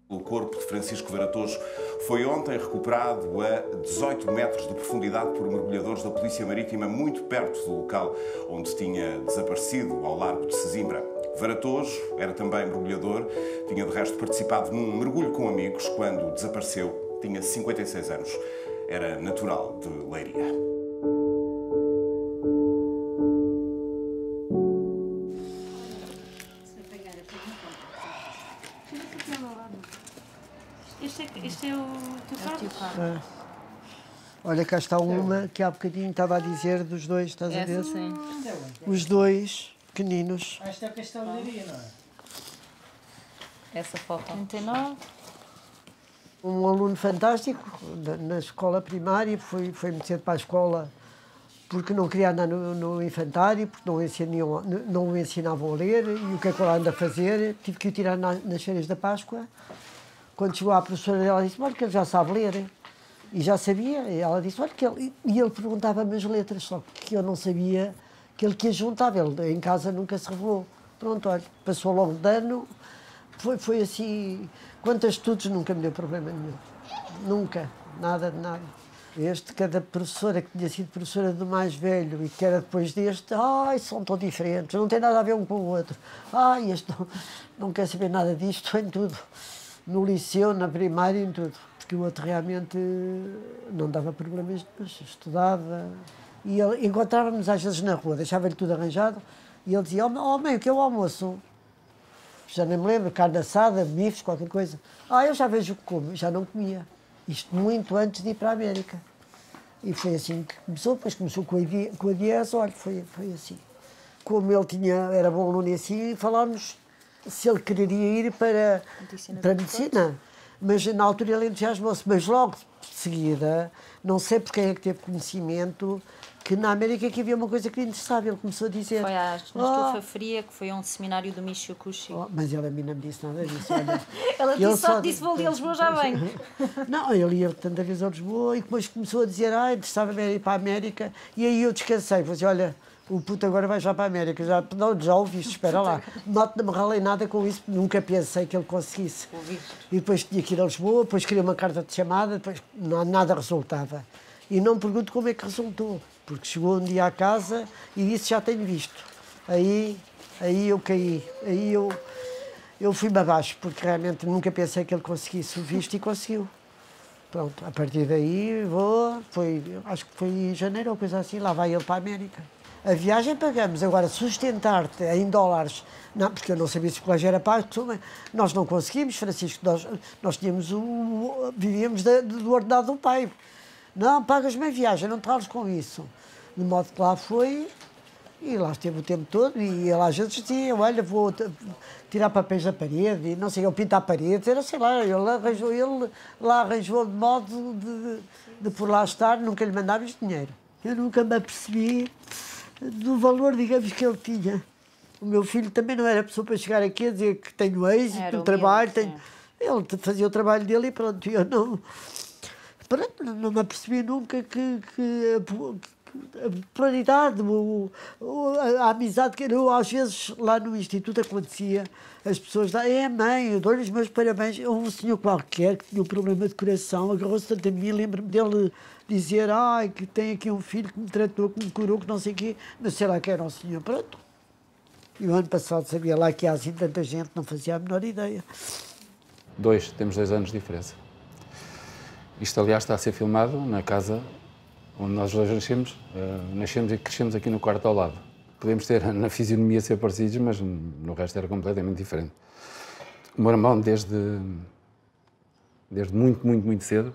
O corpo de Francisco Varatojo foi ontem recuperado a 18 metros de profundidade por mergulhadores da Polícia Marítima, muito perto do local onde tinha desaparecido, ao largo de Sesimbra. Varatojo era também mergulhador, tinha de resto participado num mergulho com amigos quando desapareceu. Tinha 56 anos, era natural de Leiria. Este é o teu carro? Olha, cá está uma que há bocadinho estava a dizer dos dois, estás a ver? Sim. Os dois pequeninos. Esta é a pastelaria, não é? Essa foto. 39. Um aluno fantástico na escola primária, foi muito cedo para a escola porque não queria andar no infantário, porque não o ensinavam a ler, e o que é que ele anda a fazer? Tive que o tirar nas férias da Páscoa. Quando chegou à professora, ela disse, olha, que ele já sabe ler. E já sabia. E ela disse, olha, que ele... E ele perguntava-me as letras, só que eu não sabia que ele que as juntava. Ele em casa nunca se revelou. Pronto, olha, passou logo de ano. Foi assim... Quanto a estudos, nunca me deu problema nenhum. Nunca. Nada de nada. Cada professora que tinha sido professora do mais velho e que era depois deste, ai, são tão diferentes, não tem nada a ver um com o outro. Ai, este não quer saber nada disto, em tudo. No liceu, na primária, em tudo. Porque o outro realmente não dava problemas, mas estudava. E encontrávamos às vezes na rua, deixava-lhe tudo arranjado, e ele dizia, oh mãe, o que é o almoço? Já nem me lembro, carne assada, bifes, qualquer coisa. Eu já vejo o que como, já não comia. Isto muito antes de ir para a América. E foi assim que começou, depois começou com a Diez, olha, foi assim. Como ele era bom aluno e assim, falámos se ele queria ir para medicina. Mas na altura ele entusiasmou-se, mas logo de seguida, não sei por quem é que teve conhecimento, que na América que havia uma coisa que lhe interessava, ele começou a dizer... Foi na Estufa Fria, que foi a um seminário do Michio Kushi. Mas ele a mim não me disse nada disso, olha. Ela só disse, vou ali a Lisboa, já vem. Não, ele ia tanta vez a Lisboa e depois começou a dizer, interessava-me ir para a América, e aí eu descansei, falei assim, olha, o puto agora vai já para a América, já ouviste, espera lá. Não me ralei nada com isso, nunca pensei que ele conseguisse. E depois tinha que ir a Lisboa, depois queria uma carta de chamada, depois nada resultava. E não me pergunto como é que resultou, porque chegou um dia à casa e disse, já tenho visto. Aí eu caí, aí eu fui-me abaixo, porque realmente nunca pensei que ele conseguisse o visto e conseguiu. Pronto, a partir daí acho que foi em janeiro ou coisa assim, lá vai ele para a América. A viagem pagamos, agora sustentar-te em dólares, não, porque eu não sabia se o colégio era pago, nós não conseguimos, Francisco, nós vivíamos do ordenado do pai. Não, pagas-me a viagem, não te rales com isso. De modo que lá foi, e lá esteve o tempo todo, e ele às vezes dizia, olha, vou tirar papéis da parede, e não sei, eu pintar a parede, era, sei lá, ele lá arranjou de modo de por lá estar, nunca lhe mandávamos dinheiro. Eu nunca me apercebi do valor, digamos, que ele tinha. O meu filho também não era pessoa para chegar aqui a dizer que tenho êxito, trabalho, ele fazia o trabalho dele e pronto, eu não... Pronto, não me apercebi nunca que a popularidade, a amizade que eu, às vezes lá no instituto acontecia, as pessoas lá, mãe, eu dou-lhe os meus parabéns. Houve um senhor qualquer que tinha um problema de coração, agarrou-se tanto a mim, lembro-me dele dizer, que tem aqui um filho que me tratou, que me curou, que não sei o quê, mas sei lá que era um senhor, pronto. E o ano passado sabia lá que há assim tanta gente, não fazia a menor ideia. Temos 2 anos de diferença. Isto, aliás, está a ser filmado na casa onde nós dois nascemos. Nascemos e crescemos aqui no quarto ao lado. Podemos ter na fisionomia ser parecidos, mas no resto era completamente diferente. O meu irmão, desde muito cedo,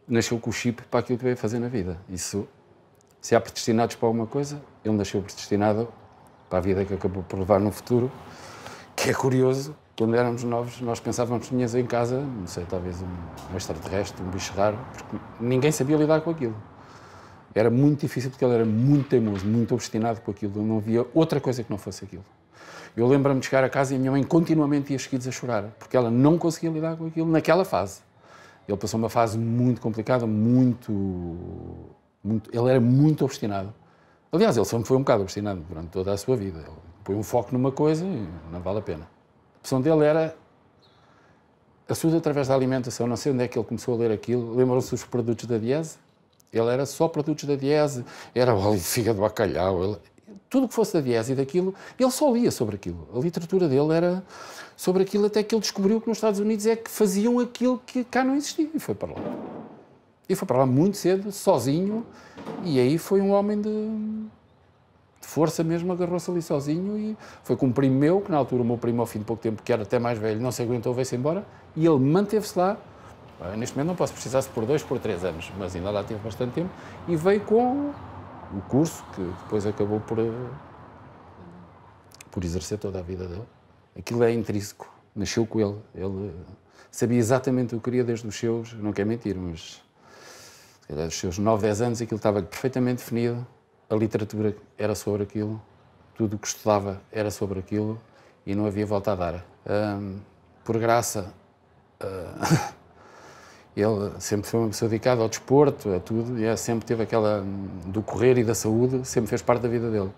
nasceu com o chip para aquilo que veio fazer na vida. Isso, se há predestinados para alguma coisa, ele nasceu predestinado para a vida que acabou por levar no futuro, que é curioso. Quando éramos novos, nós pensávamos que tinhas em casa, não sei, talvez um extraterrestre, um bicho raro, porque ninguém sabia lidar com aquilo. Era muito difícil porque ele era muito teimoso, muito obstinado com aquilo, não havia outra coisa que não fosse aquilo. Eu lembro-me de chegar a casa e a minha mãe continuamente ia seguidos a chorar, porque ela não conseguia lidar com aquilo naquela fase. Ele passou uma fase muito complicada, ele era muito obstinado. Aliás, ele sempre foi um bocado obstinado durante toda a sua vida. Ele põe um foco numa coisa e não vale a pena. A opção dele era a saúde através da alimentação, não sei onde é que ele começou a ler aquilo. Lembram-se dos produtos da Diese? Ele era só produtos da Diese, era óleo de fígado de bacalhau, tudo que fosse da Diese e daquilo, ele só lia sobre aquilo. A literatura dele era sobre aquilo até que ele descobriu que nos Estados Unidos é que faziam aquilo que cá não existia e foi para lá. E foi para lá muito cedo, sozinho, e aí foi um homem de força mesmo, agarrou-se ali sozinho e foi com um primo meu, que na altura o meu primo ao fim de pouco tempo, que era até mais velho, não se aguentou, veio-se embora, e ele manteve-se lá. Neste momento não posso precisar-se por 2, por 3 anos, mas ainda lá teve bastante tempo, e veio com o curso, que depois acabou por exercer toda a vida dele. Aquilo é intrínseco, nasceu com ele. Ele sabia exatamente o que queria desde os seus, não quero mentir, mas dos seus 9, 10 anos aquilo estava perfeitamente definido. A literatura era sobre aquilo, tudo o que estudava era sobre aquilo e não havia volta a dar. Por graça, ele sempre foi uma pessoa dedicada ao desporto, a tudo, e sempre teve aquela do correr e da saúde, sempre fez parte da vida dele.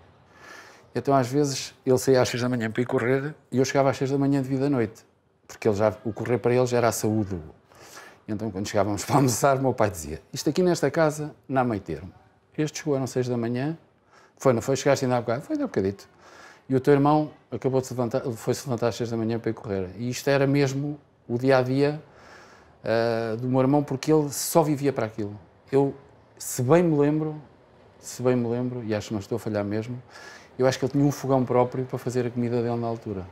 Então, às vezes, ele saía às 6 da manhã para ir correr e eu chegava às 6 da manhã devido à noite, porque o correr para ele já era a saúde. Então, quando chegávamos para almoçar, o meu pai dizia: isto aqui nesta casa não há meio termo. Este chegou às 6 da manhã, não foi? Chegaste ainda há bocado? Foi, ainda há bocadito. E o teu irmão acabou de foi-se levantar às 6 da manhã para ir correr. E isto era mesmo o dia-a-dia do meu irmão, porque ele só vivia para aquilo. Eu, se bem me lembro, e acho que não estou a falhar mesmo, eu acho que ele tinha um fogão próprio para fazer a comida dele na altura.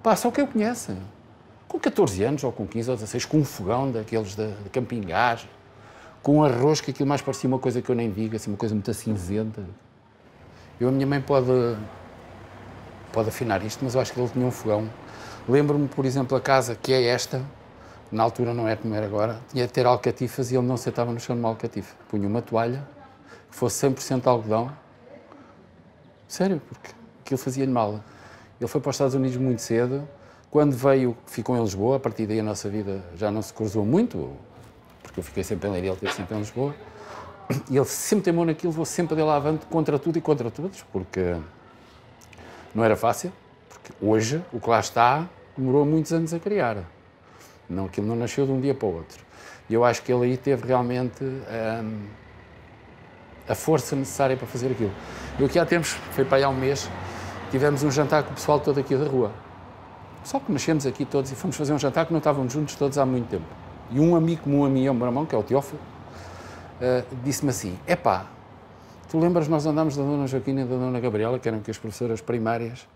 Pá, só que eu conheço. Com 14 anos, ou com 15 ou 16, com um fogão daqueles de camping gás, com arroz, que aquilo mais parecia uma coisa que eu nem digo, assim, uma coisa muito cinzenta. A minha mãe pode afinar isto, mas eu acho que ele tinha um fogão. Lembro-me, por exemplo, a casa, que é esta, na altura não é como era agora, tinha de ter alcatifas e ele não sentava no chão de uma alcatifa. Punha uma toalha, que fosse 100% algodão. Sério, porque aquilo fazia-lhe mal. Ele foi para os Estados Unidos muito cedo. Quando veio, ficou em Lisboa. A partir daí a nossa vida já não se cruzou muito, porque eu fiquei sempre em Leiria, ele esteve sempre em Lisboa. E ele sempre teimou naquilo, vou sempre dele avante contra tudo e contra todos, porque não era fácil. Porque hoje, o que lá está, demorou muitos anos a criar. Não, aquilo não nasceu de um dia para o outro. E eu acho que ele aí teve realmente a força necessária para fazer aquilo. Eu aqui há tempos, foi para aí há um mês, tivemos um jantar com o pessoal todo aqui da rua. Só que nascemos aqui todos e fomos fazer um jantar que não estávamos juntos todos há muito tempo. E um amigo comum a mim, é o meu irmão, que é o Teófilo, disse-me assim: epá, tu lembras, nós andámos da Dona Joaquina e da Dona Gabriela, que eram aqui as professoras primárias,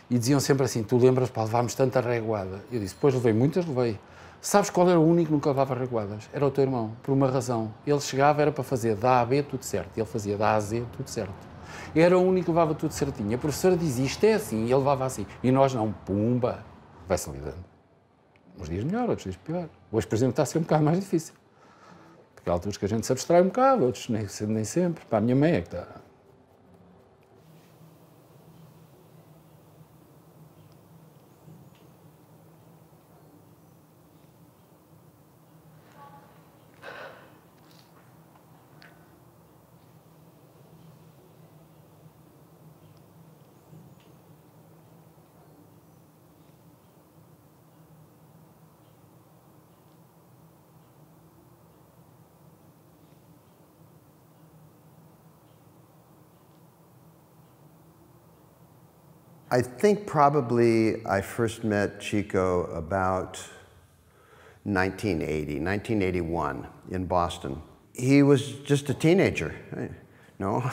e diziam sempre assim: tu lembras, pá, levámos tanta reguada. Eu disse: pois levei, muitas levei. Sabes qual era o único que nunca levava reguadas? Era o teu irmão, por uma razão. Ele chegava, era para fazer da A a B tudo certo, ele fazia da A a Z tudo certo. Era o único que levava tudo certinho. A professora dizia: isto é assim, e ele levava assim. E nós não, pumba, vai-se lidando. Uns dias melhor, outros dias pior. Hoje, por exemplo, está a ser um bocado mais difícil. Porque há alturas que a gente se abstrai um bocado, outros nem sempre. Para a minha mãe é que está. I think probably I first met Chico about 1981 in Boston. He was just a teenager. No,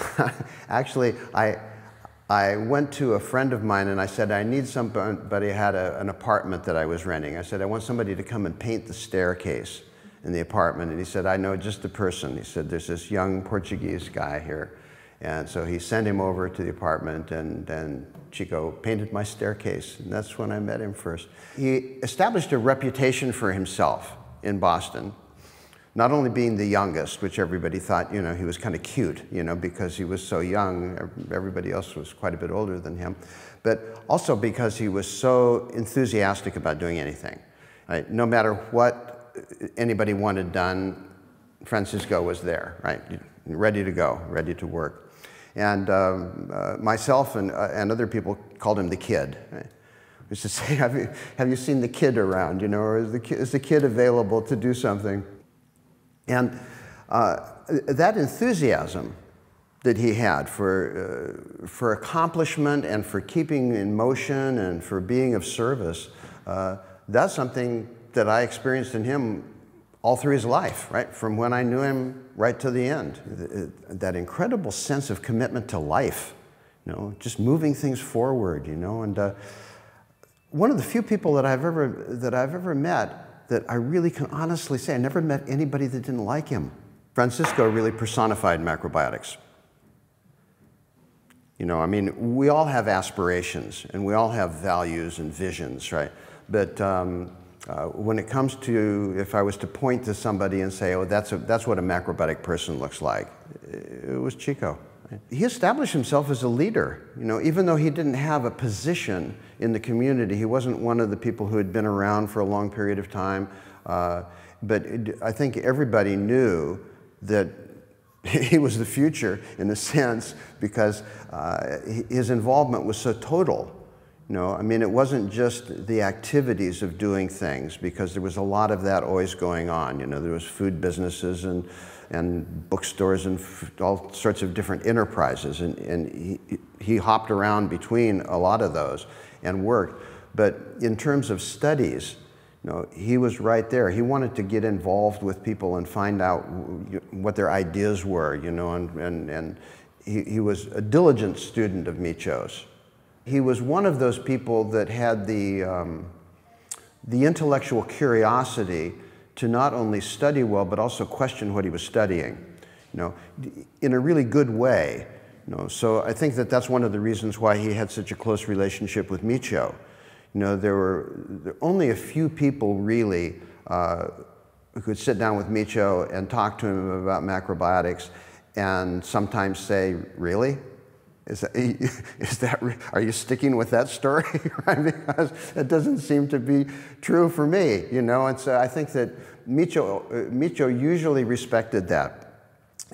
actually, I went to a friend of mine and I said, I need somebody, had an apartment that I was renting. I said, I want somebody to come and paint the staircase in the apartment. And he said, I know just the person. He said, there's this young Portuguese guy here. And so he sent him over to the apartment, and then Chico painted my staircase, and that's when I met him first. He established a reputation for himself in Boston, not only being the youngest, which everybody thought, you know, he was kind of cute, you know, because he was so young. Everybody else was quite a bit older than him, but also because he was so enthusiastic about doing anything. Right? No matter what anybody wanted done, Francisco was there, right? Ready to go, ready to work. And myself and other people called him the kid. Right? used to say, have you seen the kid around, you know, or is the kid available to do something? And that enthusiasm that he had for accomplishment and for keeping in motion and for being of service, that's something that I experienced in him all through his life, right? From when I knew him right to the end. That incredible sense of commitment to life, you know, just moving things forward, you know. And one of the few people that I've ever met that I really can honestly say, I never met anybody that didn't like him. Francisco really personified macrobiotics. You know, I mean, we all have aspirations and we all have values and visions, right? But when it comes to, if I was to point to somebody and say, oh, that's what a macrobiotic person looks like, it was Chico. He established himself as a leader, you know, even though he didn't have a position in the community. He wasn't one of the people who had been around for a long period of time. But I think everybody knew that he was the future in a sense because his involvement was so total. You know, I mean, it wasn't just the activities of doing things because there was a lot of that always going on. You know, there was food businesses and bookstores and all sorts of different enterprises, and he hopped around between a lot of those and worked. But in terms of studies, you know, he was right there. He wanted to get involved with people and find out what their ideas were, you know, and he was a diligent student of Micho's. He was one of those people that had the intellectual curiosity to not only study well, but also question what he was studying, you know, in a really good way. You know, so I think that that's one of the reasons why he had such a close relationship with Micho. You know, there were only a few people really who could sit down with Micho and talk to him about macrobiotics and sometimes say, really? Are you sticking with that story? Right? Because it doesn't seem to be true for me, you know. And so I think that Micho usually respected that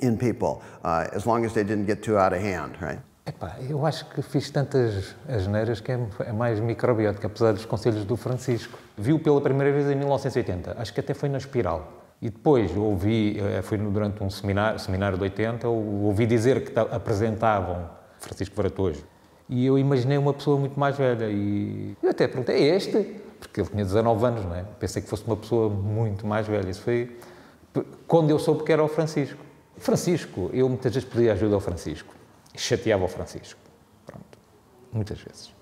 in people, as long as they didn't get too out of hand, right? Epá, eu acho que fiz tantas asneiras que é mais microbiótica, apesar dos conselhos do Francisco. Vi-o pela primeira vez em 1980, acho que até foi na Espiral. E depois ouvi, foi durante um seminário de 80, ouvi dizer que apresentavam Francisco Varatojo. E eu imaginei uma pessoa muito mais velha e eu até perguntei, é este? Porque ele tinha 19 anos, não é? Pensei que fosse uma pessoa muito mais velha. Isso foi quando eu soube que era o Francisco. Francisco, eu muitas vezes pedia ajuda ao Francisco. Chateava o Francisco. Pronto. Muitas vezes.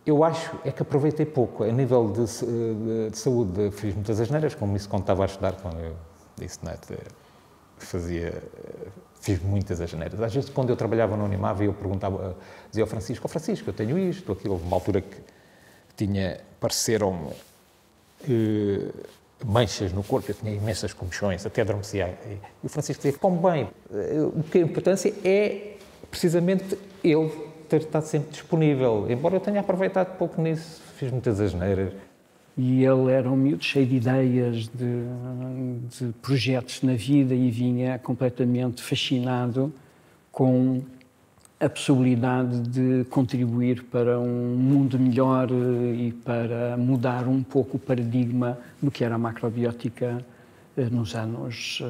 Eu acho é que aproveitei pouco. A nível de saúde, fiz muitas asneiras, como isso quando estava a estudar, quando eu disse, não é? Fiz muitas asneiras. Às vezes, quando eu trabalhava no Unimava, eu perguntava, dizia ao Francisco, eu tenho isto, aquilo. Houve uma altura que pareceram manchas no corpo, eu tinha imensas comichões, até adormecia. E o Francisco dizia, come bem. O que a importância é, precisamente, ele ter estado sempre disponível. Embora eu tenha aproveitado pouco nisso, fiz muitas asneiras. E ele era um miúdo cheio de ideias, de projetos na vida e vinha completamente fascinado com a possibilidade de contribuir para um mundo melhor e para mudar um pouco o paradigma do que era a macrobiótica nos anos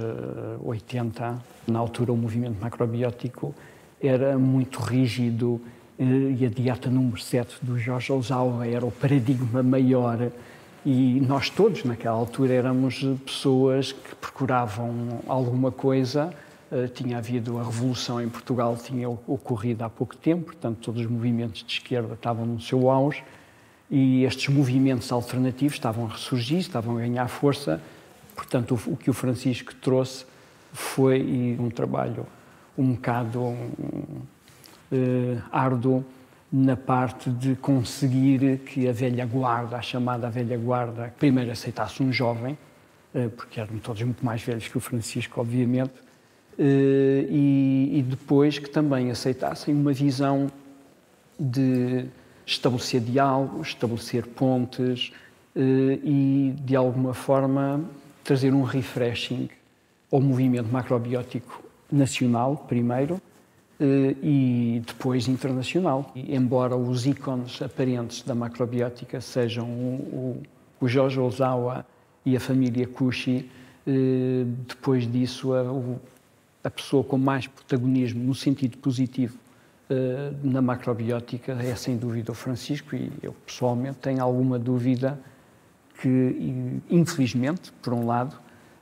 80. Na altura, o movimento macrobiótico era muito rígido e a dieta número 7 do Jorge Ozawa era o paradigma maior. E nós todos, naquela altura, éramos pessoas que procuravam alguma coisa. Tinha havido a Revolução em Portugal, tinha ocorrido há pouco tempo, portanto, todos os movimentos de esquerda estavam no seu auge e estes movimentos alternativos estavam a ressurgir, estavam a ganhar força. Portanto, o que o Francisco trouxe foi um trabalho um bocado árduo, na parte de conseguir que a velha guarda, a chamada velha guarda, primeiro aceitasse um jovem, porque eram todos muito mais velhos que o Francisco, obviamente, e depois que também aceitassem uma visão de estabelecer diálogos, estabelecer pontes e, de alguma forma, trazer um refreshing ao movimento macrobiótico nacional, primeiro, e depois internacional. E, embora os ícones aparentes da macrobiótica sejam o George Ozawa e a família Kushi, depois disso a pessoa com mais protagonismo no sentido positivo na macrobiótica é sem dúvida o Francisco, e eu pessoalmente tenho alguma dúvida que, infelizmente, por um lado,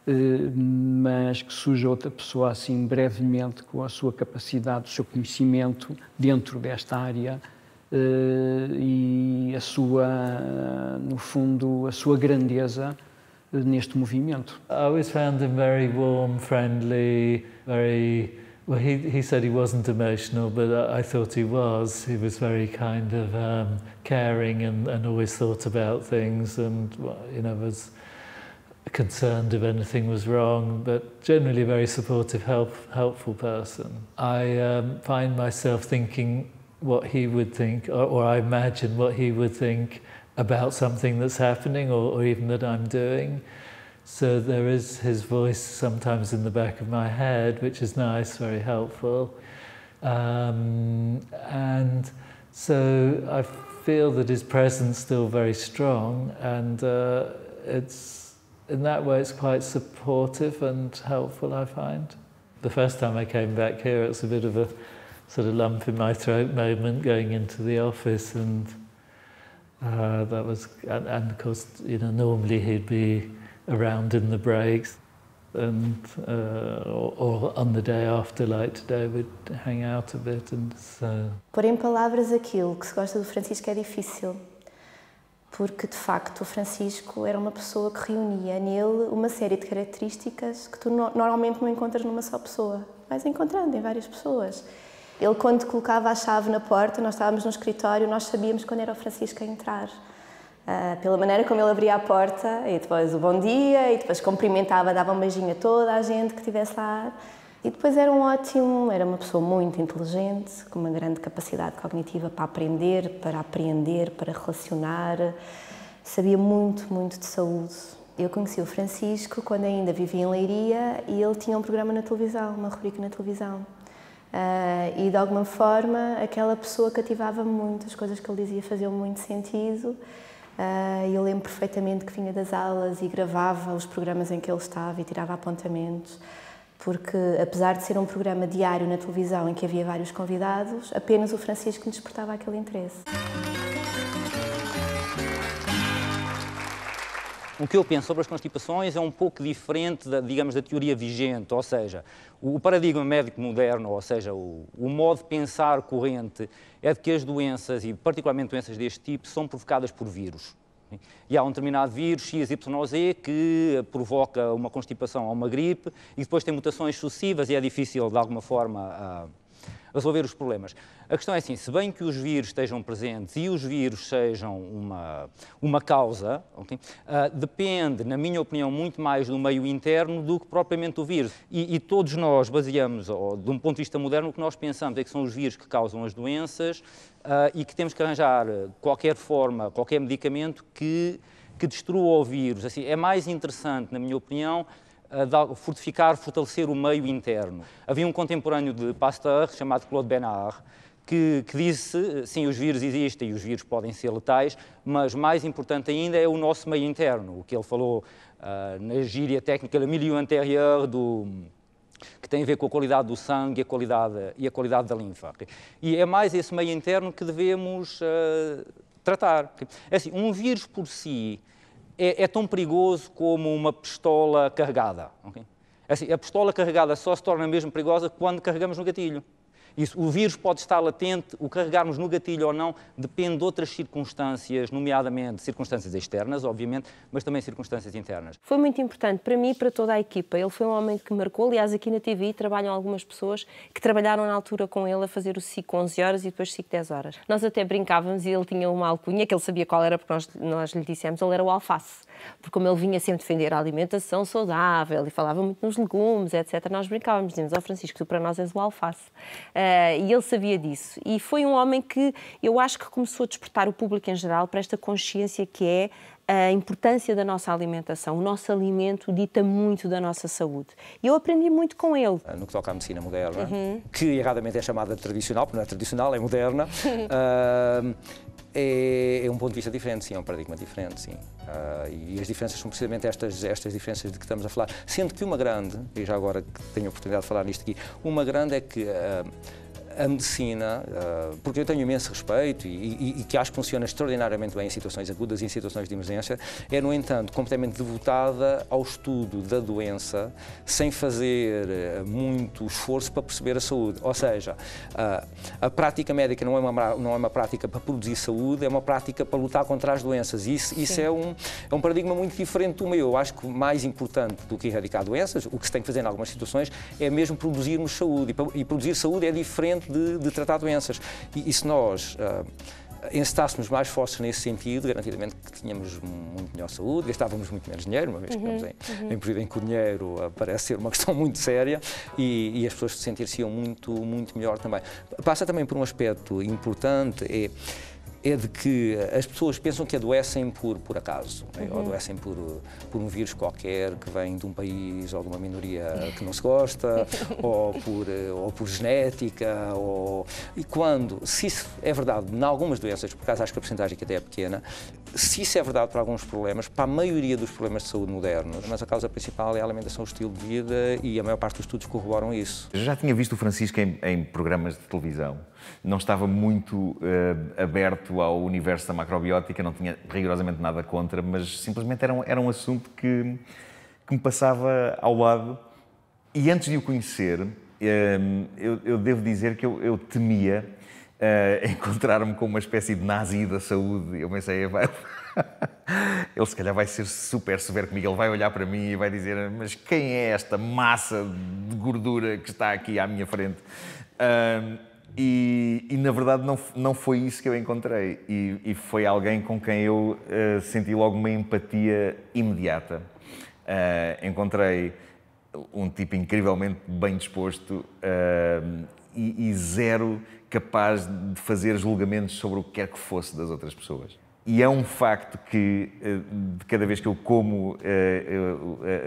mas que surja outra pessoa assim brevemente com a sua capacidade, o seu conhecimento dentro desta área e a sua, no fundo, a sua grandeza neste movimento. I always found him very warm, friendly, very... Well, he said he wasn't emotional, but I thought he was. He was very kind of caring and always thought about things and, you know, was concerned if anything was wrong, but generally a very supportive, helpful person. I find myself thinking what he would think, or I imagine what he would think about something that's happening or even that I'm doing. So there is his voice sometimes in the back of my head, which is nice, very helpful. And so I feel that his presence is still very strong, and it's, in that way, it's quite supportive and helpful, I find. The first time I came back here, it was a bit of a sort of lump in my throat moment going into the office, and that was, and of course, you know, normally he'd be around in the breaks, and or on the day after, like today, we'd hang out a bit, and so. Pôr em palavras aquilo que se gosta do Francisco é difícil, porque de facto o Francisco era uma pessoa que reunia nele uma série de características que tu normalmente não encontras numa só pessoa, vais encontrando em várias pessoas. Ele, quando colocava a chave na porta, nós estávamos no escritório, nós sabíamos quando era o Francisco a entrar. Pela maneira como ele abria a porta, e depois o bom dia, e depois cumprimentava, dava um beijinho a toda a gente que estivesse lá. E depois era era uma pessoa muito inteligente, com uma grande capacidade cognitiva para aprender, para apreender, para relacionar. Sabia muito, muito de saúde. Eu conheci o Francisco quando ainda vivia em Leiria e ele tinha um programa na televisão, uma rubrica na televisão. E de alguma forma aquela pessoa cativava-me muito, as coisas que ele dizia faziam muito sentido. Eu lembro perfeitamente que vinha das aulas e gravava os programas em que ele estava e tirava apontamentos, porque apesar de ser um programa diário na televisão em que havia vários convidados, apenas o Francisco me despertava aquele interesse. O que eu penso sobre as constipações é um pouco diferente, digamos, da teoria vigente, ou seja, o paradigma médico moderno, ou seja, o modo de pensar corrente é de que as doenças, e particularmente doenças deste tipo, são provocadas por vírus. E há um determinado vírus, XYZ, que provoca uma constipação ou uma gripe e depois tem mutações sucessivas e é difícil, de alguma forma, resolver os problemas. A questão é assim, se bem que os vírus estejam presentes e os vírus sejam uma causa, okay, depende, na minha opinião, muito mais do meio interno do que propriamente do vírus. E todos nós baseamos, de um ponto de vista moderno, o que nós pensamos é que são os vírus que causam as doenças e que temos que arranjar qualquer forma, qualquer medicamento que destrua o vírus. Assim, é mais interessante, na minha opinião, fortalecer o meio interno. Havia um contemporâneo de Pasteur, chamado Claude Bernard, que disse, sim, os vírus existem e os vírus podem ser letais, mas mais importante ainda é o nosso meio interno, o que ele falou na gíria técnica le milieu intérieur, que tem a ver com a qualidade do sangue e a qualidade da linfa. E é mais esse meio interno que devemos tratar. É assim, um vírus por si é tão perigoso como uma pistola carregada. Okay? Assim, a pistola carregada só se torna mesmo perigosa quando carregamos no gatilho. Isso, o vírus pode estar latente, o carregarmos no gatilho ou não depende de outras circunstâncias, nomeadamente circunstâncias externas, obviamente, mas também circunstâncias internas. Foi muito importante para mim e para toda a equipa. Ele foi um homem que marcou. Aliás, aqui na TV trabalham algumas pessoas que trabalharam na altura com ele a fazer o SIC 11 horas e depois SIC 10 horas. Nós até brincávamos e ele tinha uma alcunha que ele sabia qual era, porque nós lhe dissemos, ele era o alface. Porque como ele vinha sempre defender a alimentação saudável e falava muito nos legumes, etc., nós brincávamos, dizíamos, Francisco, tu para nós és o alface. E ele sabia disso. E foi um homem que eu acho que começou a despertar o público em geral para esta consciência que é a importância da nossa alimentação. O nosso alimento dita muito da nossa saúde. E eu aprendi muito com ele. No que toca à medicina moderna, que erradamente é chamada de tradicional, porque não é tradicional, é moderna, é um ponto de vista diferente, sim, é um paradigma diferente, sim. E as diferenças são precisamente estas diferenças de que estamos a falar. Sendo que uma grande, e já agora que tenho a oportunidade de falar nisto aqui, uma grande é que a medicina, porque eu tenho imenso respeito e que acho que funciona extraordinariamente bem em situações agudas e em situações de emergência, é, no entanto, completamente devotada ao estudo da doença, sem fazer muito esforço para perceber a saúde. Ou seja, a prática médica não é uma prática para produzir saúde, é uma prática para lutar contra as doenças. Isso é um paradigma muito diferente do meu. Eu acho que mais importante do que erradicar doenças, o que se tem que fazer em algumas situações, é mesmo produzirmos saúde. E produzir saúde é diferente de tratar doenças. E se nós encestássemos mais fortes nesse sentido, garantidamente que tínhamos muito melhor saúde, gastávamos muito menos dinheiro, uma vez que estamos em período em que o dinheiro parece ser uma questão muito séria e as pessoas se sentir-se-iam muito melhor também. Passa também por um aspecto importante, é de que as pessoas pensam que adoecem por acaso, ou adoecem por um vírus qualquer que vem de um país ou de uma minoria que não se gosta, ou por genética, e se isso é verdade em algumas doenças, por acaso acho que a porcentagem que até é pequena, se isso é verdade para alguns problemas, para a maioria dos problemas de saúde modernos, mas a causa principal é a alimentação, o estilo de vida, e a maior parte dos estudos corroboram isso. Eu já tinha visto o Francisco em programas de televisão. Não estava muito aberto ao universo da macrobiótica, não tinha rigorosamente nada contra, mas simplesmente era um assunto que me passava ao lado. E antes de o conhecer, eu devo dizer que eu temia encontrar-me com uma espécie de nazi da saúde. Eu pensei, ele se calhar vai ser super severo comigo, ele vai olhar para mim e vai dizer: mas quem é esta massa de gordura que está aqui à minha frente? E na verdade não foi isso que eu encontrei, e foi alguém com quem eu senti logo uma empatia imediata. Encontrei um tipo incrivelmente bem disposto e zero capaz de fazer julgamentos sobre o que quer que fosse das outras pessoas. E é um facto que, de cada vez que eu como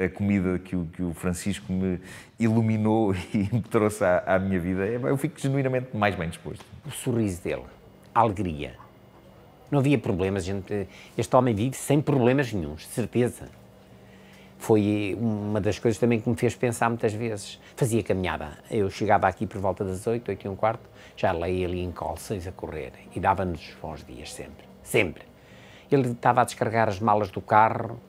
a comida que o Francisco me iluminou e me trouxe à minha vida, eu fico genuinamente mais bem disposto. O sorriso dele, a alegria. Não havia problemas. Este homem vive sem problemas nenhuns, de certeza. Foi uma das coisas também que me fez pensar muitas vezes. Fazia caminhada. Eu chegava aqui por volta das 8, 8h15, já leia ali em calças a correr. E dava-nos bons dias sempre. Sempre. Ele estava a descarregar as malas do carro,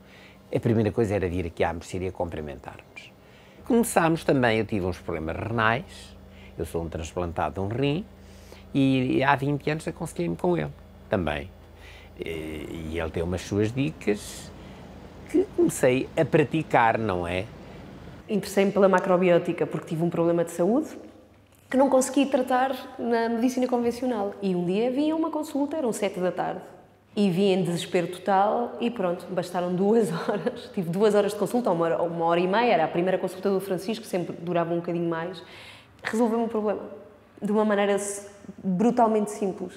a primeira coisa era vir aqui à mercearia cumprimentar-nos. Começámos também, eu tive uns problemas renais, eu sou um transplantado de um rim, e há 20 anos aconselhei-me com ele também. E ele deu umas suas dicas que comecei a praticar, não é? Interessei-me pela macrobiótica porque tive um problema de saúde que não consegui tratar na medicina convencional. E um dia vim a uma consulta, eram 7 da tarde, e vim em desespero total e pronto, bastaram 2 horas. Tive 2 horas de consulta, uma hora e meia, era a primeira consulta do Francisco, sempre durava um bocadinho mais. Resolveu-me o problema, de uma maneira brutalmente simples.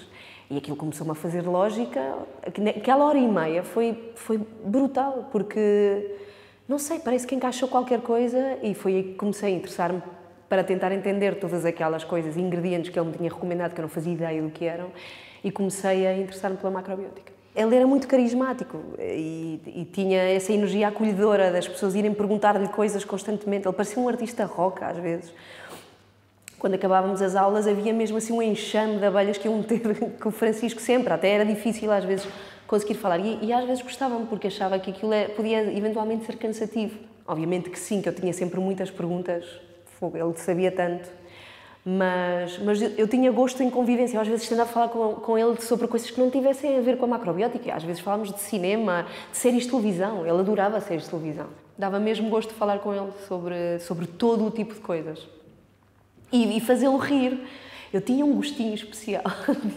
E aquilo começou-me a fazer lógica. Aquela hora e meia foi brutal, porque, não sei, parece que encaixou qualquer coisa e foi aí que comecei a interessar-me para tentar entender todas aquelas coisas, ingredientes que ele me tinha recomendado, que eu não fazia ideia do que eram, e comecei a interessar-me pela macrobiótica. Ele era muito carismático e tinha essa energia acolhedora das pessoas irem perguntar-lhe coisas constantemente. Ele parecia um artista rock, às vezes. Quando acabávamos as aulas, havia mesmo assim um enxame de abelhas que iam ter com o Francisco sempre. Até era difícil, às vezes, conseguir falar. E às vezes gostava-me, porque achava que aquilo podia eventualmente ser cansativo. Obviamente que sim, que eu tinha sempre muitas perguntas. Ele sabia tanto. Mas eu tinha gosto em convivência. Eu, às vezes, tentava falar com ele sobre coisas que não tivessem a ver com a macrobiótica. Às vezes falávamos de cinema, de séries de televisão. Ele adorava séries de televisão. Dava mesmo gosto de falar com ele sobre todo o tipo de coisas. E fazê-lo rir. Eu tinha um gostinho especial.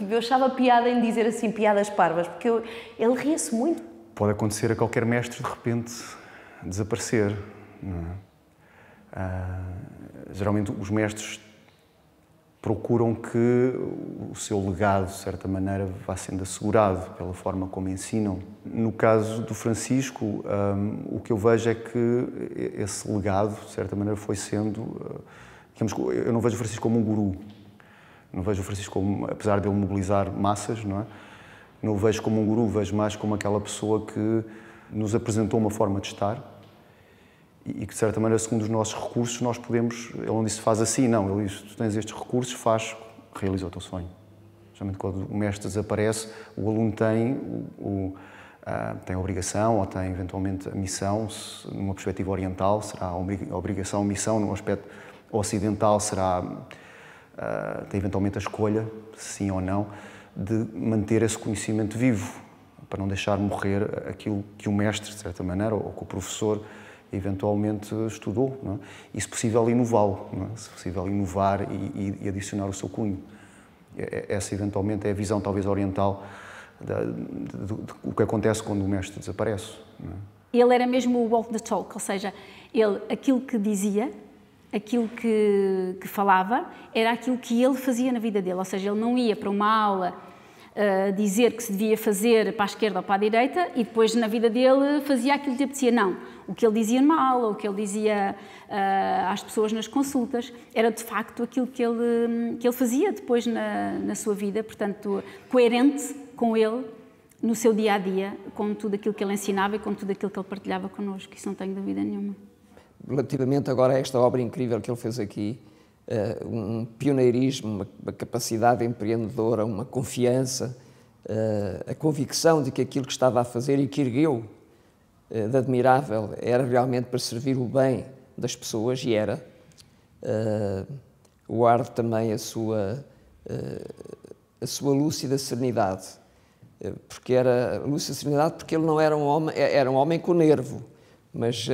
Eu achava piada em dizer assim, piadas parvas, porque ele ria-se muito. Pode acontecer a qualquer mestre, de repente, desaparecer. Não é? Geralmente, os mestres procuram que o seu legado, de certa maneira, vá sendo assegurado pela forma como ensinam. No caso do Francisco, o que eu vejo é que esse legado, de certa maneira, foi sendo... digamos, eu não vejo o Francisco como um guru, não vejo o Francisco como, apesar de ele mobilizar massas, não é? Não o vejo como um guru, vejo mais como aquela pessoa que nos apresentou uma forma de estar e que, de certa maneira, segundo os nossos recursos, nós podemos... Ele não disse faz assim, não. Ele disse, tu tens estes recursos, faz, realiza o teu sonho. Geralmente, quando o mestre desaparece, o aluno tem a obrigação ou tem, eventualmente, a missão, numa perspectiva oriental, será a obrigação, a missão, num aspecto ocidental, será, tem, eventualmente, a escolha, sim ou não, de manter esse conhecimento vivo, para não deixar morrer aquilo que o mestre, de certa maneira, ou que o professor eventualmente estudou, não é? E, se possível, inová-lo, não é? Se possível, inovar e adicionar o seu cunho. Essa, eventualmente, é a visão, talvez, oriental do que acontece quando o mestre desaparece. Não é? Ele era mesmo o walk the talk, ou seja, ele, aquilo que dizia, aquilo que falava, era aquilo que ele fazia na vida dele, ou seja, ele não ia para uma aula dizer que se devia fazer para a esquerda ou para a direita e depois na vida dele fazia aquilo que lhe apetecia. Não. O que ele dizia numa aula, o que ele dizia às pessoas nas consultas, era de facto aquilo que ele fazia depois na sua vida, portanto, coerente com ele no seu dia-a-dia, com tudo aquilo que ele ensinava e com tudo aquilo que ele partilhava connosco. Isso não tenho dúvida nenhuma. Relativamente agora a esta obra incrível que ele fez aqui, um pioneirismo, uma capacidade empreendedora, uma confiança, a convicção de que aquilo que estava a fazer e que ergueu de admirável era realmente para servir o bem das pessoas, e era. Guardo também a sua lúcida serenidade, porque era lúcida serenidade porque ele não era um homem com nervo, mas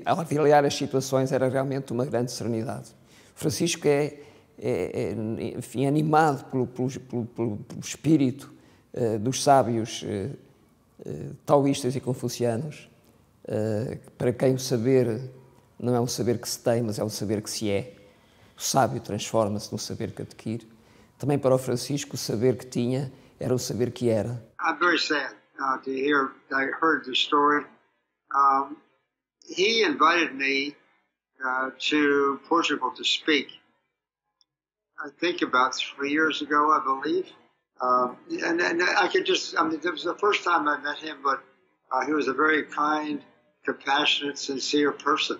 ao avaliar as situações era realmente uma grande serenidade. Francisco enfim, animado pelo espírito dos sábios taoístas e confucianos, para quem o saber não é um saber que se tem, mas é um saber que se é. O sábio transforma-se no saber que adquire. Também para o Francisco, o saber que tinha era o saber que era. I'm very sad to hear. I heard the story. He invited me to Portugal to speak. I think about 3 years ago, I believe. And I could just, I mean, it was the first time I met him, but he was a very kind, compassionate, sincere person.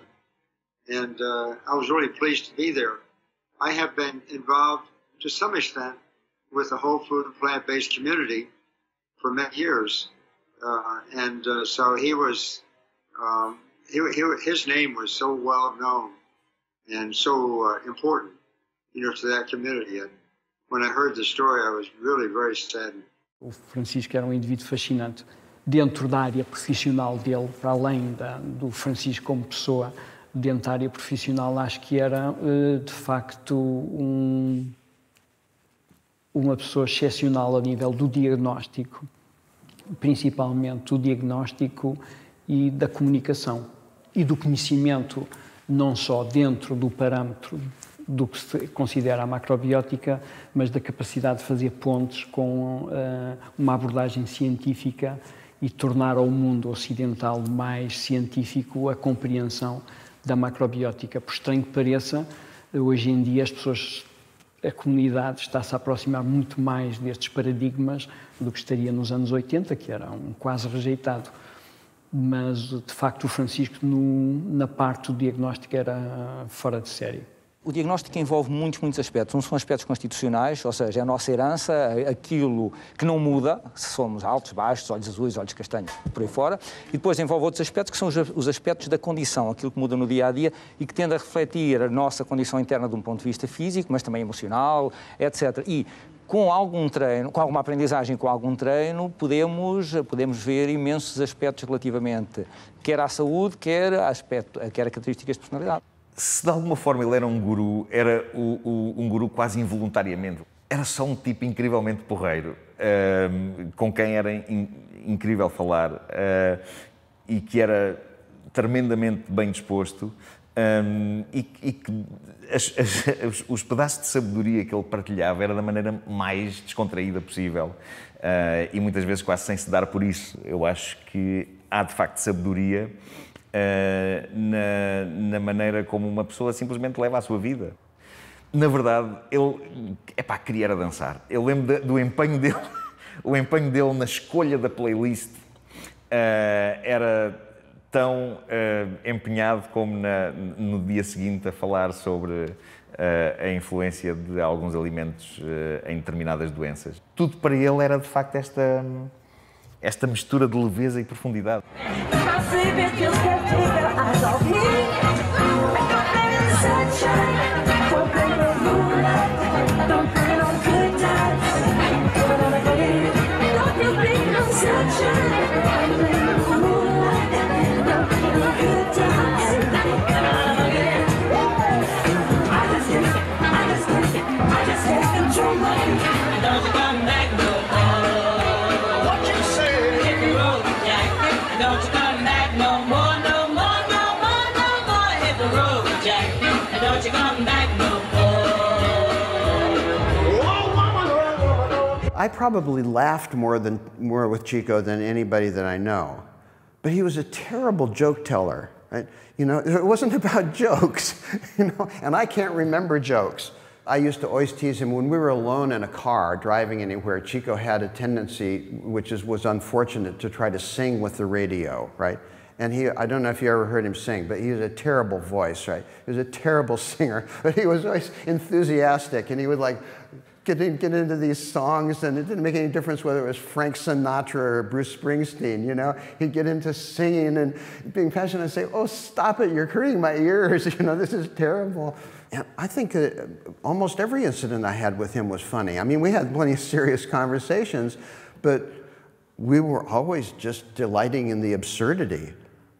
And I was really pleased to be there. I have been involved to some extent with the whole food and plant-based community for many years. So he was, his name was so well known and so important, to that community. And when I heard the story, I was really very saddened. O Francisco era um indivíduo fascinante. Dentro da área profissional dele, para além do Francisco como pessoa, dentro da área profissional, acho que era, de facto, uma pessoa excepcional a nível do diagnóstico, principalmente do diagnóstico e da comunicação e do conhecimento, não só dentro do parâmetro do que se considera a macrobiótica, mas da capacidade de fazer pontes com uma abordagem científica e tornar ao mundo ocidental mais científico a compreensão da macrobiótica. Por estranho que pareça, hoje em dia a comunidade está-se a aproximar muito mais destes paradigmas do que estaria nos anos 80, que era quase rejeitado. Mas, de facto, o Francisco, na parte do diagnóstico, era fora de série. O diagnóstico envolve muitos aspectos. Um são aspectos constitucionais, ou seja, a nossa herança, aquilo que não muda, se somos altos, baixos, olhos azuis, olhos castanhos, por aí fora. E depois envolve outros aspectos, que são os aspectos da condição, aquilo que muda no dia-a-dia e que tende a refletir a nossa condição interna de um ponto de vista físico, mas também emocional, etc. E com algum treino, com alguma aprendizagem, com algum treino, podemos ver imensos aspectos relativamente, quer à saúde, quer a características de personalidade. Se de alguma forma ele era um guru, era um guru quase involuntariamente. Era só um tipo incrivelmente porreiro, com quem era incrível falar e que era tremendamente bem disposto. E que os pedaços de sabedoria que ele partilhava era da maneira mais descontraída possível e muitas vezes quase sem se dar por isso. Eu acho que há de facto sabedoria na maneira como uma pessoa simplesmente leva a sua vida. Na verdade, ele queria era dançar. Eu lembro do empenho dele, o empenho dele na escolha da playlist era tão empenhado como no dia seguinte a falar sobre a influência de alguns alimentos em determinadas doenças. Tudo para ele era, de facto, esta mistura de leveza e profundidade. I probably laughed more with Chico than anybody that I know. But he was a terrible joke teller. Right? You know, it wasn't about jokes, you know, and I can't remember jokes. I used to always tease him when we were alone in a car driving anywhere. Chico had a tendency, which was unfortunate, to try to sing with the radio, right? And I don't know if you ever heard him sing, but he had a terrible voice, right? He was a terrible singer, but he was always enthusiastic, and he would like get into these songs, and it didn't make any difference whether it was Frank Sinatra or Bruce Springsteen, you know? He'd get into singing and being passionate and say, oh, stop it, you're hurting my ears, you know, this is terrible. And I think almost every incident I had with him was funny. I mean, we had plenty of serious conversations, but we were always just delighting in the absurdity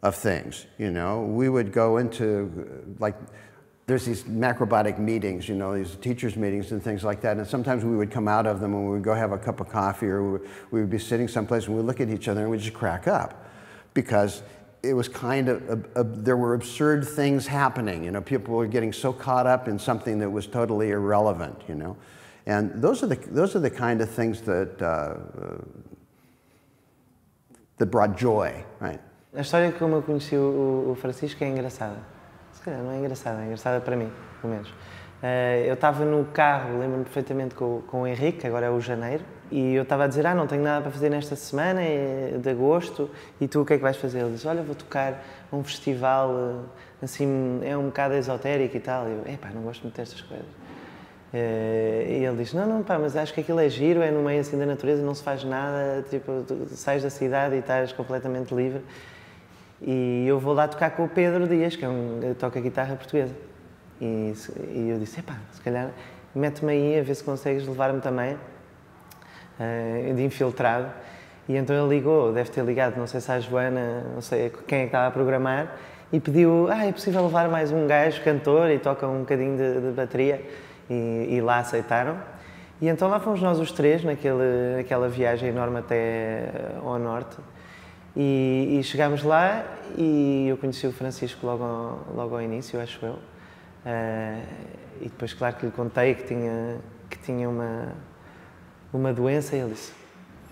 of things, you know? We would go into, like, there's these macrobiotic meetings, you know, these teachers' meetings and things like that, and sometimes we would come out of them and we would go have a cup of coffee, or we would be sitting someplace and we'd look at each other and we'd just crack up, because it was kind of, there were absurd things happening, you know, people were getting so caught up in something that was totally irrelevant, you know, and those are the kind of things that brought joy, right? A história de como eu conheci o Francisco é engraçada. Se calhar não é engraçada para mim, pelo menos. Eu estava no carro, lembro-me perfeitamente com o Henrique, que agora é o Janeiro, e eu estava a dizer, não tenho nada para fazer nesta semana, é de agosto, e tu o que é que vais fazer? Ele disse, olha, vou tocar a um festival, assim, é um bocado esotérico e tal. E eu, não gosto muito destas coisas. E ele disse, não, pá, mas acho que aquilo é giro, é no meio assim da natureza, não se faz nada, tipo, tu sais da cidade e estás completamente livre. E eu vou lá tocar com o Pedro Dias, que toca guitarra portuguesa. E eu disse, se calhar mete-me aí a ver se consegues levar-me também, de infiltrado. E então ele ligou, deve ter ligado, não sei se à Joana, não sei quem é que estava a programar, e pediu, é possível levar mais um gajo, cantor, e toca um bocadinho de bateria, e lá aceitaram. E então lá fomos nós os três, naquela viagem enorme até ao norte, e chegámos lá e eu conheci o Francisco logo ao início, acho eu. E depois, claro, que lhe contei que tinha uma doença, e ele disse,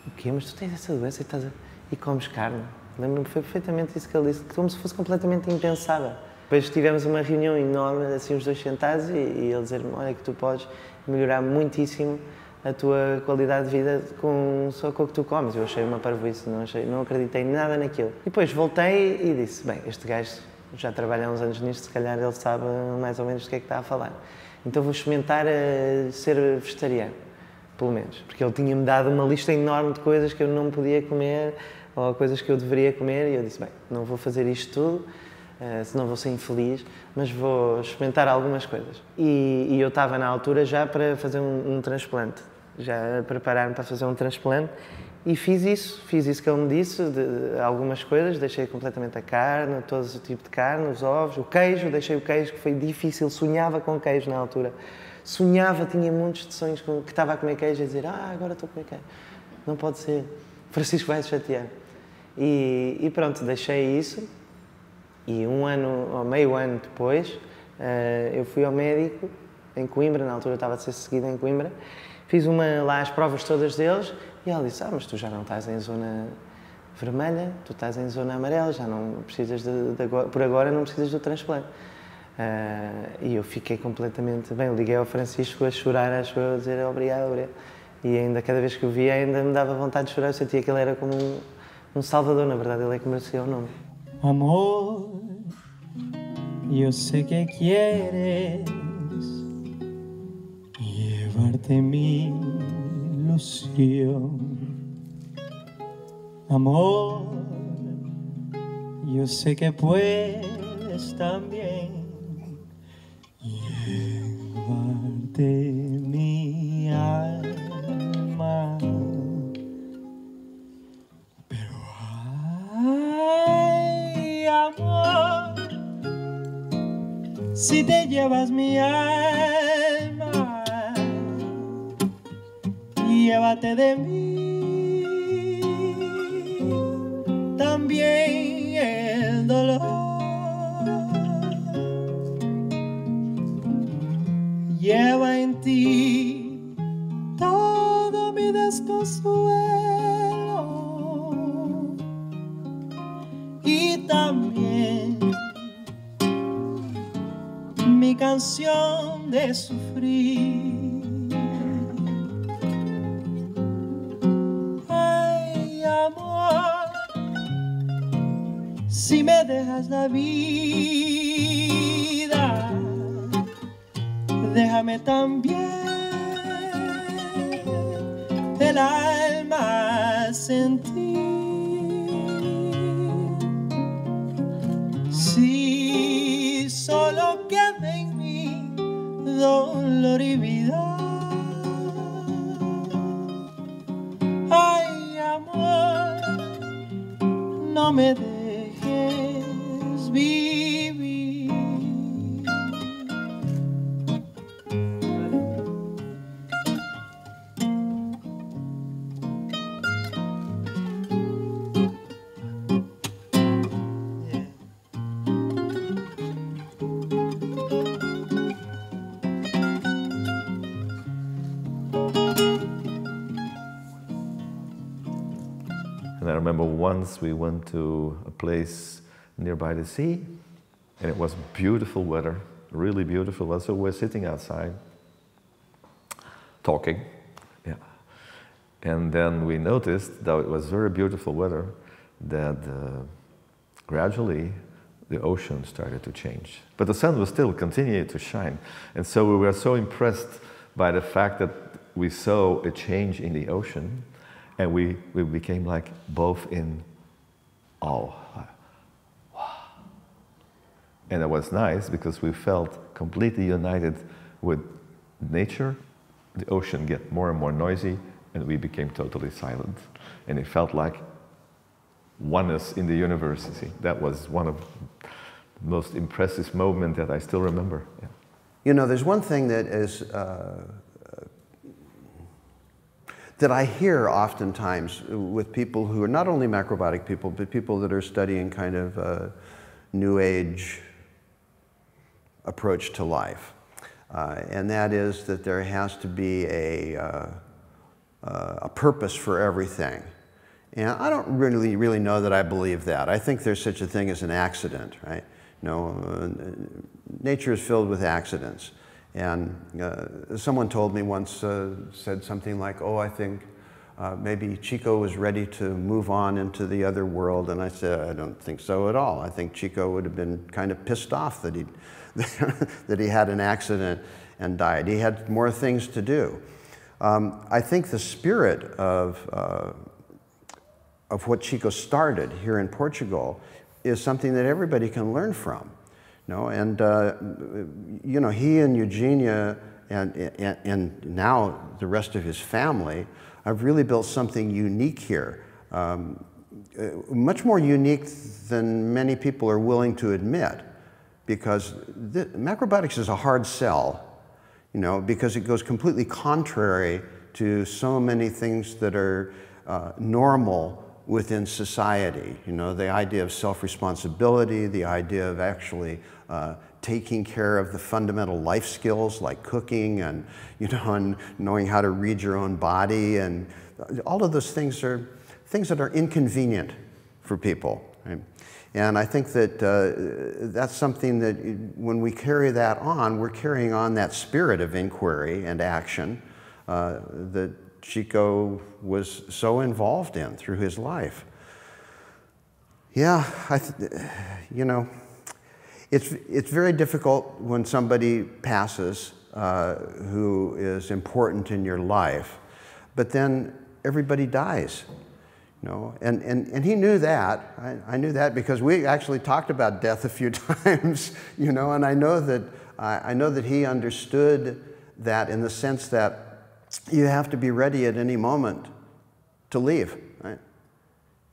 o quê? Mas tu tens essa doença e comes carne? Lembro-me, foi perfeitamente isso que ele disse, como se fosse completamente impensável. Depois tivemos uma reunião enorme, assim, os dois sentados, e ele dizer-me, olha, que tu podes melhorar muitíssimo a tua qualidade de vida só com o que tu comes. Eu achei uma parvoíce, não acreditei nada naquilo. E depois voltei e disse, este gajo já trabalha há uns anos nisto, se calhar ele sabe mais ou menos do que é que está a falar. Então vou experimentar ser vegetariano, pelo menos. Porque ele tinha-me dado uma lista enorme de coisas que eu não podia comer, ou coisas que eu deveria comer, e eu disse, não vou fazer isto tudo, senão vou ser infeliz, mas vou experimentar algumas coisas. E eu estava na altura já para fazer um transplante, já a preparar-me para fazer um transplante, e fiz isso que ele me disse, de algumas coisas, deixei completamente a carne, todo o tipo de carne, os ovos, o queijo, deixei o queijo, que foi difícil, sonhava com queijo na altura. Sonhava, tinha muitos de sonhos que estava a comer queijo e a dizer, agora estou a comer queijo. Não pode ser, Francisco vai se chatear. E pronto, deixei isso. E um ano, ou meio ano depois, eu fui ao médico em Coimbra, na altura eu estava a ser seguida em Coimbra, fiz lá as provas todas deles e ela disse, mas tu já não estás em zona vermelha, tu estás em zona amarela, já não precisas por agora não precisas do transplante. E eu fiquei completamente bem, liguei ao Francisco a chorar, a dizer obrigado, obrigado. E ainda cada vez que o via ainda me dava vontade de chorar, eu sentia que ele era como um salvador, na verdade, ele é que merecia o nome. Amor, yo sé que quieres llevarte mi ilusión. Amor, yo sé que puedes también llevarte mi alma. Pero ay, amor, si te llevas mi alma, llévate de mí también el dolor. Lleva en ti todo mi desconsuelo y también mi canción de sufrir. Ay, amor, si me dejas la vida, déjame también el alma sentir. Si solo queda en mí dolor y vida, ay, amor, no me dejes vivir. And I remember once we went to a place nearby the sea, and it was beautiful weather, really beautiful. So we're sitting outside, talking, yeah. And then we noticed, though it was very beautiful weather, that gradually the ocean started to change. But the sun was still continuing to shine. And so we were so impressed by the fact that we saw a change in the ocean, and we became like both in awe. Wow. And it was nice because we felt completely united with nature. The ocean get more and more noisy, and we became totally silent. And it felt like oneness in the universe. You see, that was one of the most impressive moments that I still remember. Yeah. You know, there's one thing that is that I hear oftentimes with people who are not only macrobiotic people, but people that are studying kind of a New Age approach to life. And that is that there has to be a purpose for everything. And I don't really know that I believe that. I think there's such a thing as an accident, right? You know, nature is filled with accidents. And someone told me once, said something like, oh, I think maybe Chico was ready to move on into the other world. And I said, I don't think so at all. I think Chico would have been kind of pissed off that that he had an accident and died. He had more things to do. I think the spirit of what Chico started here in Portugal is something that everybody can learn from. No, and you know, he and Eugenia and now the rest of his family have really built something unique here, much more unique than many people are willing to admit, because macrobiotics is a hard sell, you know, because it goes completely contrary to so many things that are normal within society. You know, the idea of self-responsibility, the idea of actually taking care of the fundamental life skills like cooking and, you know, and knowing how to read your own body, and all of those things are things that are inconvenient for people. Right? And I think that that's something that when we carry that on, we're carrying on that spirit of inquiry and action that Chico was so involved in through his life. Yeah, you know, it's very difficult when somebody passes who is important in your life, but then everybody dies. You know, and he knew that. I knew that because we actually talked about death a few times, you know, and I know that he understood that in the sense that you have to be ready at any moment to leave, right?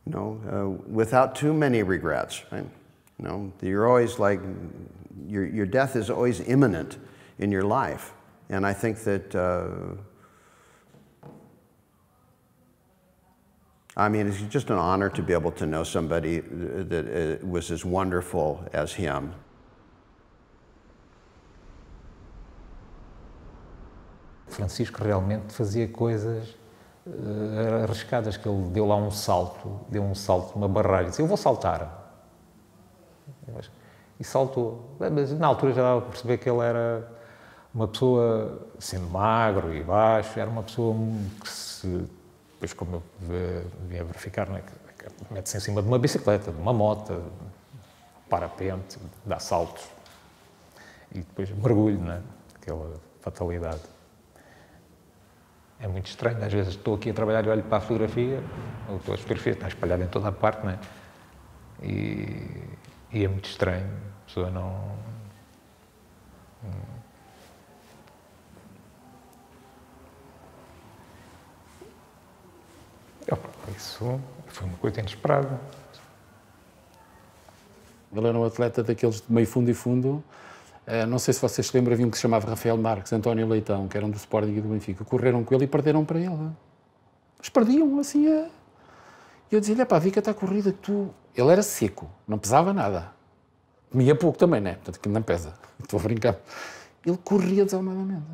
You know, without too many regrets, right? You know, you're always like, your death is always imminent in your life. And I think that, I mean, it's just an honor to be able to know somebody that was as wonderful as him. Francisco realmente fazia coisas arriscadas, que ele deu lá um salto, uma barreira, disse, eu vou saltar. E saltou. Mas na altura já dava para perceber que ele era uma pessoa, sendo magro e baixo, era uma pessoa que se... Depois, como eu vim a verificar, né, mete-se em cima de uma bicicleta, de uma moto, parapente, dá saltos. E depois mergulho, né? Aquela fatalidade. É muito estranho. Às vezes estou aqui a trabalhar e olho para a fotografia, ou estou a fotografia, está espalhada em toda a parte, né? E é muito estranho. A pessoa não... Isso foi uma coisa inesperada. Ele era um atleta daqueles de meio fundo e fundo. Não sei se vocês se lembram, havia um que se chamava Rafael Marques, António Leitão, que eram do Sporting e do Benfica. Correram com ele e perderam para ele. Mas perdiam, assim. E eu dizia-lhe, pá, vi que está a corrida, tu... Ele era seco, não pesava nada. Comia pouco também, né? Portanto, que não pesa. Estou a brincar. Ele corria desalmadamente.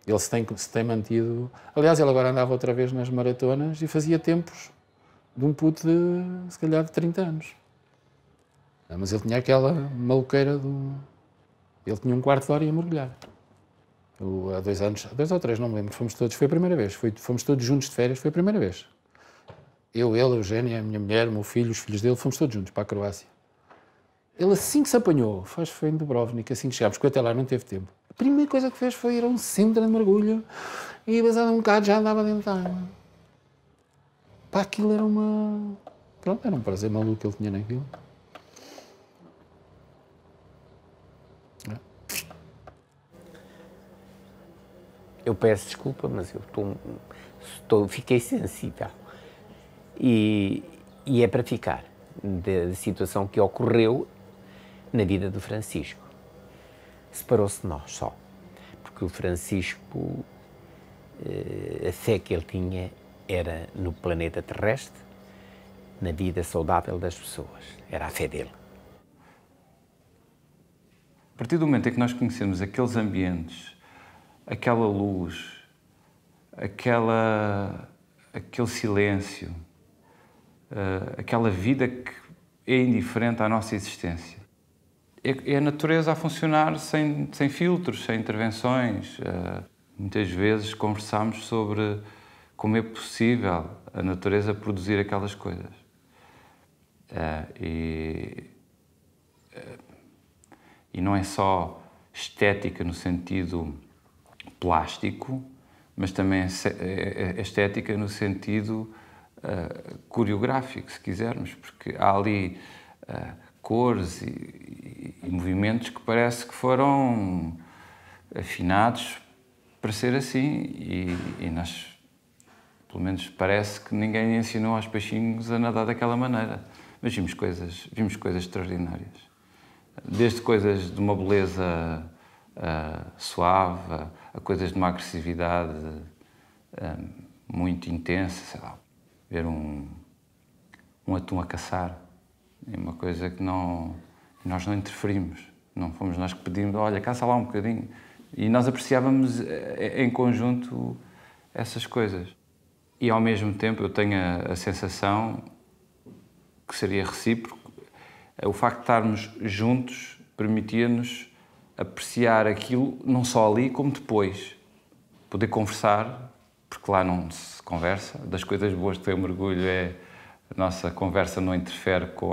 Ele se tem mantido... Aliás, ele agora andava outra vez nas maratonas e fazia tempos de um puto de, se calhar, de 30 anos. Mas ele tinha aquela maluqueira do... Ele tinha um quarto de hora e ia mergulhar. Há 2 anos, 2 ou 3, não me lembro, fomos todos, foi a primeira vez. Fomos todos juntos de férias, foi a primeira vez. Eu, ele, a Eugénia, a minha mulher, o meu filho, os filhos dele, fomos todos juntos para a Croácia. Ele assim que se apanhou, foi em Dubrovnik, assim que chegámos, porque até lá não teve tempo. A primeira coisa que fez foi ir a um centro de mergulho e, passado um bocado, já andava dentro da água. Pá, aquilo era uma... Pronto, era um prazer maluco que ele tinha naquilo. Eu peço desculpa, mas eu fiquei sensível. E é para ficar da situação que ocorreu na vida do Francisco. Separou-se de nós só, porque o Francisco, a fé que ele tinha era no planeta terrestre, na vida saudável das pessoas. Era a fé dele. A partir do momento em que nós conhecemos aqueles ambientes, aquela luz, aquele silêncio, aquela vida que é indiferente à nossa existência. É a natureza a funcionar sem filtros, sem intervenções. Muitas vezes conversamos sobre como é possível a natureza produzir aquelas coisas. E não é só estética no sentido plástico, mas também é estética no sentido coreográfico, se quisermos, porque há ali cores e movimentos que parece que foram afinados para ser assim e nós, pelo menos parece que ninguém ensinou aos peixinhos a nadar daquela maneira, mas vimos coisas extraordinárias, desde coisas de uma beleza suave, a coisas de uma agressividade muito intensa, sei lá, ver um um atum a caçar. É uma coisa que nós não interferimos. Não fomos nós que pedimos, olha, caça lá um bocadinho. E nós apreciávamos em conjunto essas coisas. E ao mesmo tempo eu tenho a sensação que seria recíproco. O facto de estarmos juntos permitia-nos apreciar aquilo não só ali como depois. Poder conversar, porque lá não se conversa. Das coisas boas que tem o mergulho é a nossa conversa não interfere com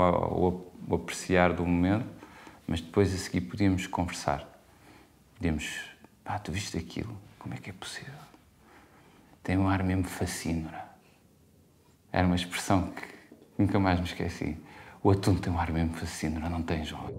o apreciar do momento, mas depois a seguir podíamos conversar. Podíamos, pá, tu viste aquilo? Como é que é possível? Tem um ar mesmo fascínora. Era uma expressão que nunca mais me esqueci. O atum tem um ar mesmo fascínora, não tem, João?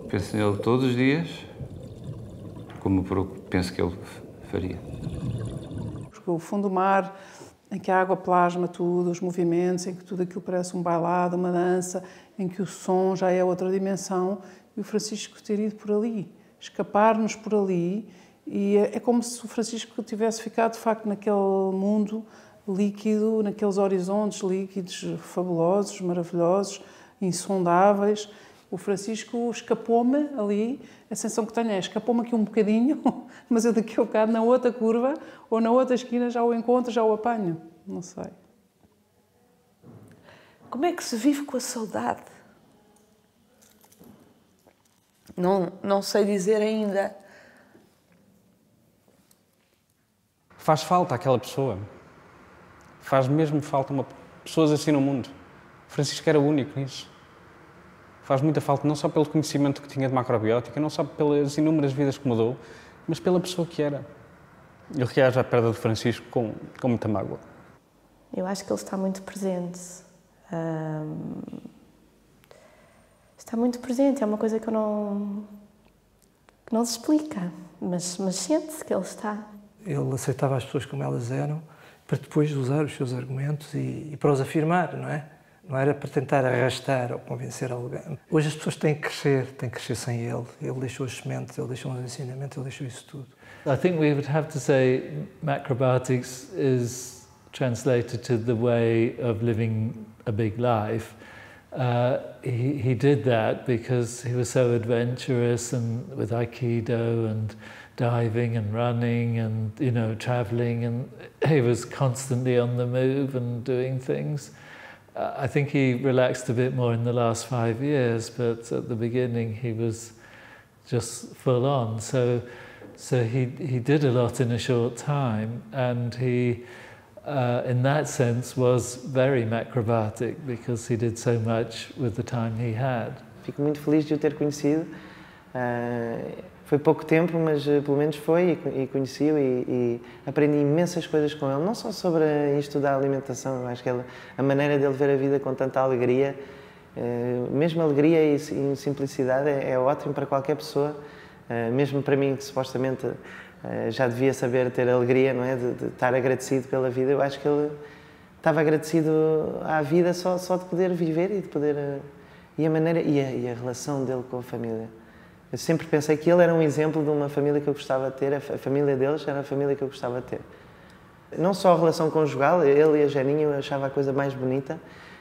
Penso nele todos os dias, como penso que ele faria. Porque o fundo do mar, em que a água plasma tudo, os movimentos, em que tudo aquilo parece um bailado, uma dança, em que o som já é outra dimensão, e o Francisco ter ido por ali, escapar-nos por ali, e é como se o Francisco tivesse ficado, de facto, naquele mundo líquido, naqueles horizontes líquidos fabulosos, maravilhosos, insondáveis. O Francisco escapou-me ali, a sensação que tenho é escapou-me aqui um bocadinho, mas eu daqui a bocado na outra curva ou na outra esquina já o encontro, já o apanho. Não sei. Como é que se vive com a saudade? Não sei dizer ainda. Faz falta aquela pessoa. Faz mesmo falta pessoas assim no mundo. Francisco era único nisso. Faz muita falta, não só pelo conhecimento que tinha de macrobiótica, não só pelas inúmeras vidas que mudou, mas pela pessoa que era. Eu reajo à perda de Francisco com muita mágoa. Eu acho que ele está muito presente. Está muito presente, é uma coisa que não se explica, mas sente-se que ele está. Ele aceitava as pessoas como elas eram, para depois usar os seus argumentos e para os afirmar, não é? Não era para tentar arrastar ou convencer alguém. Hoje as pessoas têm que crescer sem ele. Ele deixou as sementes, ele deixou os ensinamentos, ele deixou isso tudo. I think we would have to say macrobiotics is translated to the way of living a big life. He did that because he was so adventurous and with Aikido and diving and running and, you know, traveling, and he was constantly on the move and doing things. I think he relaxed a bit more in the last 5 years, but at the beginning he was just full on. So he did a lot in a short time, and he, in that sense, was very macrobiotic because he did so much with the time he had. Fico muito feliz de o ter conhecido. Foi pouco tempo, mas pelo menos foi, e conheci-o e aprendi imensas coisas com ele, não só sobre isto da alimentação, eu acho que a maneira dele ver a vida com tanta alegria, mesmo alegria e simplicidade é ótimo para qualquer pessoa, mesmo para mim que supostamente já devia saber ter alegria, não é? De estar agradecido pela vida. Eu acho que ele estava agradecido à vida só de poder viver e de poder... e a relação dele com a família. Eu sempre pensei que ele era um exemplo de uma família que eu gostava de ter, a família deles era a família que eu gostava de ter. Não só a relação conjugal, ele e a Janinha, eu achava a coisa mais bonita,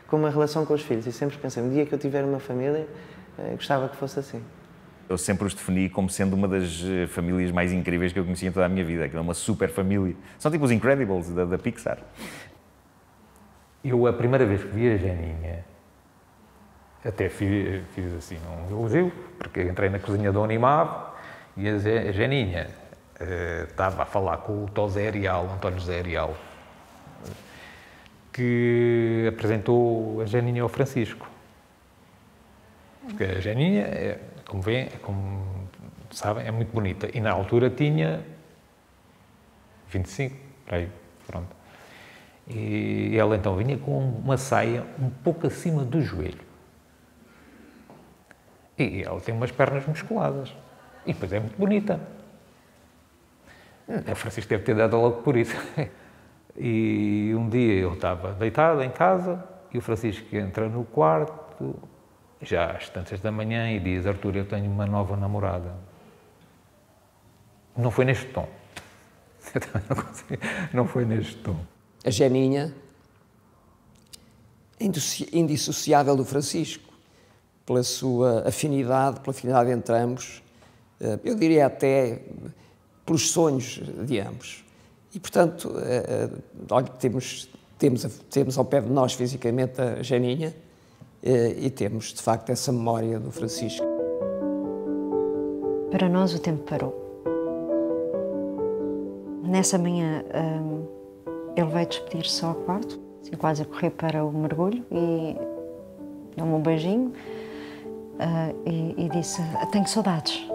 como a relação com os filhos. E sempre pensei, um dia que eu tiver uma família, gostava que fosse assim. Eu sempre os defini como sendo uma das famílias mais incríveis que eu conheci em toda a minha vida. Aquilo é uma super família. São tipo os Incredibles da Pixar. Eu, a primeira vez que vi a Janinha, até fiz assim um elogio, porque entrei na cozinha do Animado e a Janinha estava a falar com o António José Arial, que apresentou a Janinha ao Francisco. Porque a Janinha, como vêem, como sabem, é muito bonita. E na altura tinha 25, por aí, pronto. E ela então vinha com uma saia um pouco acima do joelho. E ela tem umas pernas musculadas. E depois é muito bonita. A Francisco deve ter dado logo por isso. E um dia eu estava deitado em casa e o Francisco entra no quarto, já às tantas da manhã, e diz: Artur, eu tenho uma nova namorada. Não foi neste tom. Eu também não consigo. Não foi neste tom. A Janinha, indissociável do Francisco, pela sua afinidade, pela afinidade entre ambos, eu diria até pelos sonhos de ambos. E, portanto, olha, temos ao pé de nós fisicamente a Janinha e temos, de facto, essa memória do Francisco. Para nós o tempo parou. Nessa manhã ele veio despedir-se ao quarto, assim, quase a correr para o mergulho, e deu-me um beijinho e disse: tenho saudades.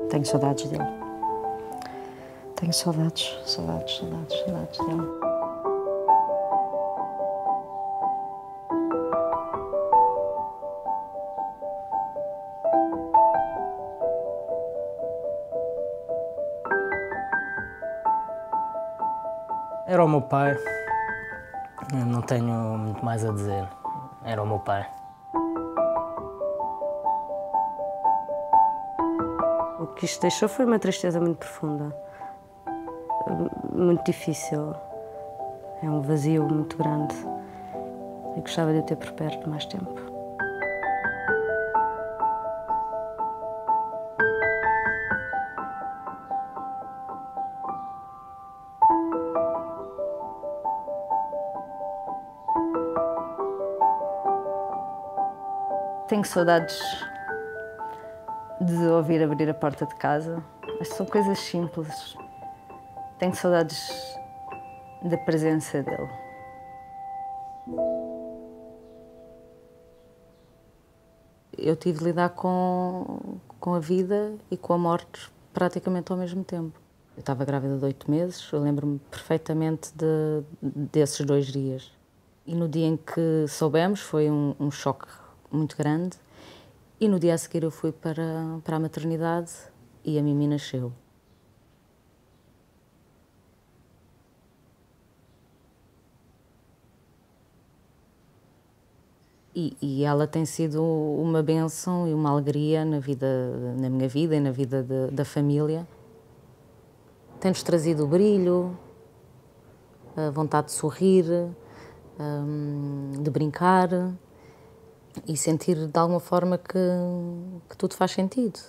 Tenho saudades dele. Tenho saudades dele. Era o meu pai. Eu não tenho muito mais a dizer. Era o meu pai. O que isto deixou foi uma tristeza muito profunda, muito difícil. É um vazio muito grande. Eu gostava de o ter por perto mais tempo. Tenho saudades de ouvir abrir a porta de casa. Mas são coisas simples. Tenho saudades da presença dele. Eu tive de lidar com a vida e com a morte praticamente ao mesmo tempo. Eu estava grávida de 8 meses, eu lembro-me perfeitamente desses 2 dias. E no dia em que soubemos foi um choque muito grande, e no dia a seguir eu fui para a maternidade e a Mimi nasceu. E ela tem sido uma bênção e uma alegria na minha vida e na vida da família. Tem-nos trazido o brilho, a vontade de sorrir, de brincar e sentir de alguma forma que tudo faz sentido.